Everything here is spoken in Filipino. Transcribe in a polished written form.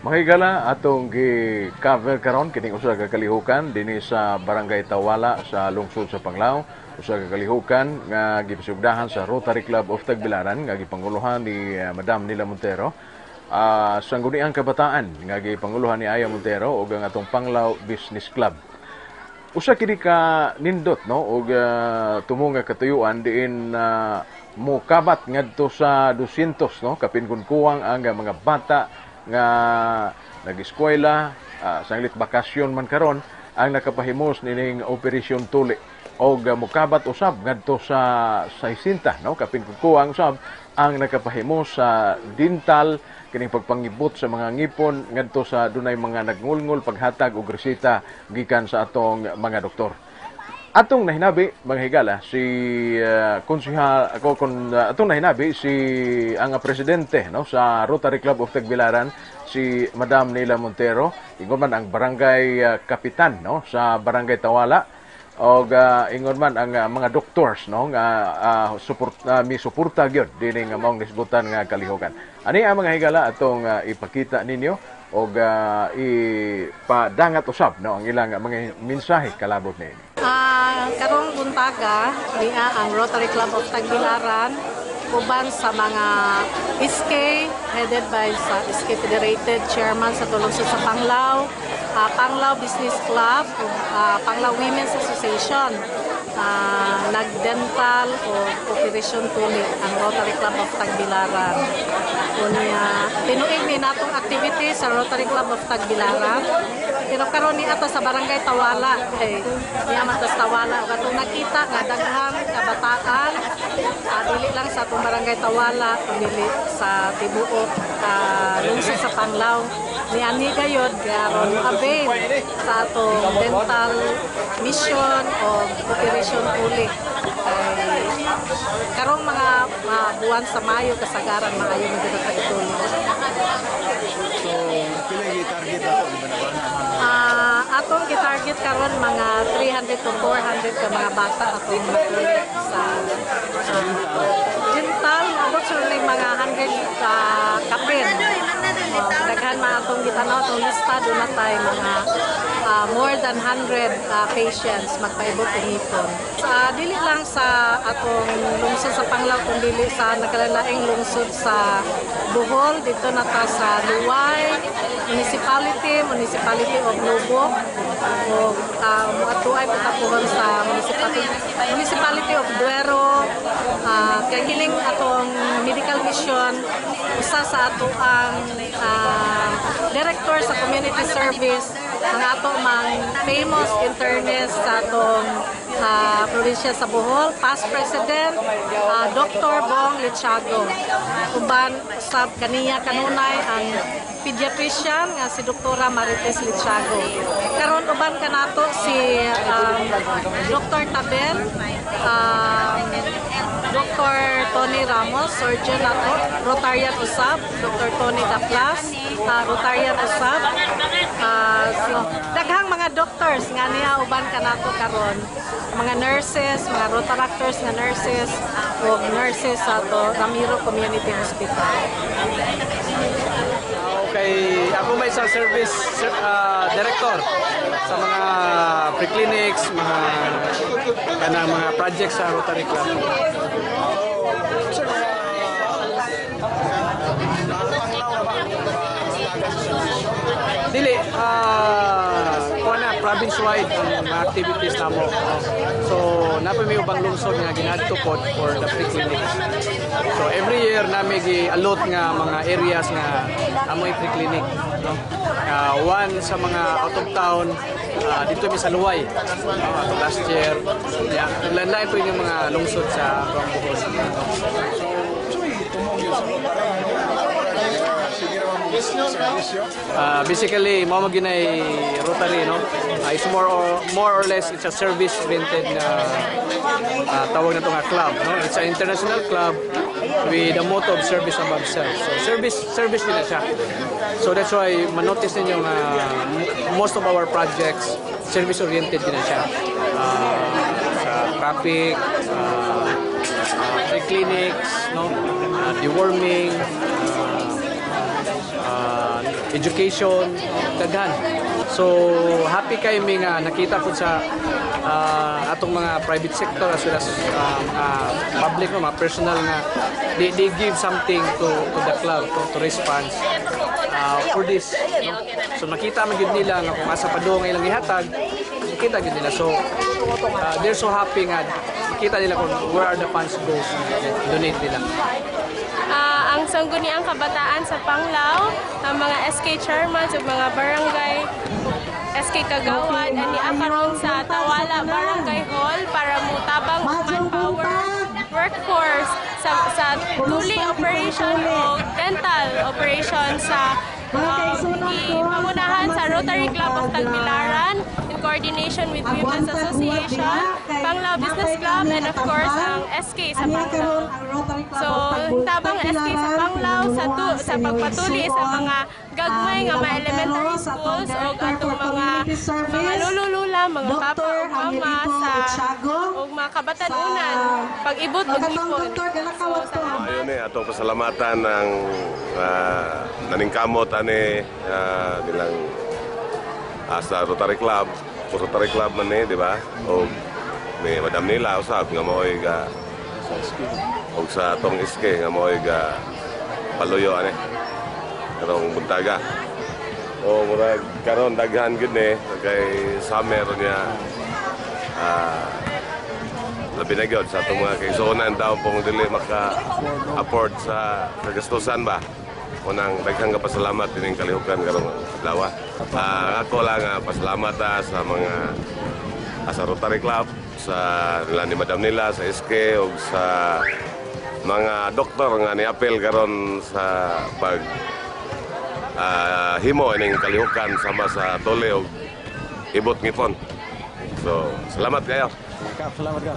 Mahigala atong gi-cover karon kining usa ka kalihukan dinhi sa Barangay Tawala sa lungsod sa Panglao. Usa ka kalihukan nga gipisugdahan sa Rotary Club of Tagbilaran nga gipanguluhan ni Madam Nila Montero. Sangguniang kabataan nga gipanguluhan ni Aya Montero ug ang atong Panglao Business Club. Usa kini ka nindot no ug tumo nga katuyuan diin mokabat ngadto sa 200 no kapin kun kuwang ang mga bata nga nag-eskwela, sanglit bakasyon man karon ang nakapahimos nining Operasyon Tuli og mokabat usab ngadto sa 60 no kapin kukuang usab ang nakapahimos sa dental kining pagpangibot sa mga ngipon ngadto sa dunay mga nagngulngol paghatag og reseta gikan sa atong mga doktor. Atong nahinabi mga higala si konsehal ako atong nahinabi si ang presidente no sa Rotary Club of Tagbilaran si Madam Nila Montero ingon man ang barangay kapitan no sa Barangay Tawala og ingon man ang mga doctors no nga mi suporta gyud dinhi nga maong nisgutan nga kalihukan. Ani ang mga higala atong ipakita ninyo og ipadangat usab no ang ilang mga mensahe kalabot niini. Karong buntaga niya ang Rotary Club of Tagbilaran uban sa mga SK headed by sa SK Federated Chairman sa Lungsod sa Panglao, Panglao Business Club, Panglao Women's Association, nagdental o Operasyon Tuli ang Rotary Club of Tagbilaran. Unya tinuig ni natong activity sa Rotary Club of Tagbilaran. Pero karon ni ato sa Barangay Tawala niya man sa Tawala katong nakita nga daghang kabataan dili lang sa atong Barangay Tawala kundi sa tibuok lungsod sa Panglao ni gayod karon avail sa atong dental mission o Operasyon Tuli. Karong mga buwan sa Mayo kasagaran maayo na dito tagtuloy. So, pila i-target ako atong gi-target karon mga 300 to 400 ka mga bata atong matuli sa dental actually mga 100 kapin. Daghan man atong gitanaw atong lista do na tay mga more than 100 patients magpaibot og ngipon. Dili lang sa atong lungsod sa Panglao kundi dili sa nagkalalaing lungsod sa Bohol dito na ta sa Luway Municipality of Lobo o muadtuay patapuhon sa Municipality of Duero kay kining atong medical mission usa sa ato ang director sa community service ang ato mang famous internist sa atong probinsya sa Bohol, past president Dr. Bong Lichago. Uban sab kaniya kanunay ang pediatrician nga si Dr. Marites Lichago. Karon uban kanato si Dr. Tabel, Dr. Tony Ramos, surgeon nato, Rotarian usab, Dr. Tony Daplas, Rotarian usab. Daghang mga doctors nga niya uban kanato karon, mga nurses, mga Rotaractors nga nurses ug nurses sa Ramiro Community Hospital. Okay, ako may isang service director sa mga pre-clinics, mga projects sa Rotary Club. Dili, province-wide ang mga activities namo. So, napay may ubang lungsod nga ginadtukod for the pre-clinics. So, every year namin gi-allot nga mga areas nga amoy pre-clinic. No? One sa mga out of town, dito mi sa Luway. Last year, lain-lain po yung mga lungsod sa Bohol. Basically, mo ginay Rotary, no? It's more or less it's a service-oriented tawag na ito nga club, no? It's an international club with the motto of service above self. So service din na siya. So that's why manotice ninyo most of our projects service-oriented din na siya. Sa traffic, free clinics, no? Deworming, education, daghan. So happy kay mi nga nakita po sa atong mga private sector as well as public no, mga personal nga they give something to the club to raise funds for this. No? So nakita man gyud nila nga kung asa pa do nga ilang ihatag, nakita gyud nila. So they're so happy nga makita nila kung where are the funds goes, donate nila. Ang sangguniang kabataan sa Panglao, ang mga SK chairman sa mga barangay, SK Kagawad, ani akaron sa Tawala Barangay Hall para mutabang manpower workforce sa tuli operation o dental operation sa ipangunahan sa Rotary Club of Tagbilaran in coordination with Women's Association, Panglao Business Club, and of course ang SK sa Panglao. So, tabang SK sa Panglao sa pagpatuli sa mga gagmay nga mga elementary schools o atong mga lululula, mga papa o mama o mga kabatanunan pag-ibot o ipon. So, ayun atong pasalamatan ng naningkamot ani nilang sa Rotary Club. Rotary Club man di ba? O may madam nila usab nga mo'y ga og sa tong iske nga mo'y ga paluyo ani karong buntaga. O murag karon daghan gid ni kay summer niya labi na gyud sa itong mga kaigsuonan daw pong dili maka-afford sa kagastusan ba. Unang daghang kapasalamat dining kalihukan karong adlaw. Ako lang pasalamat sa mga sa Rotary Club, sa nila ni Madam nila, sa SK o sa mga doktor nga niapel karon sa pag himo ining kalihukan sama sa tole o ibot ngipon. So, salamat kayo. Salamat ka.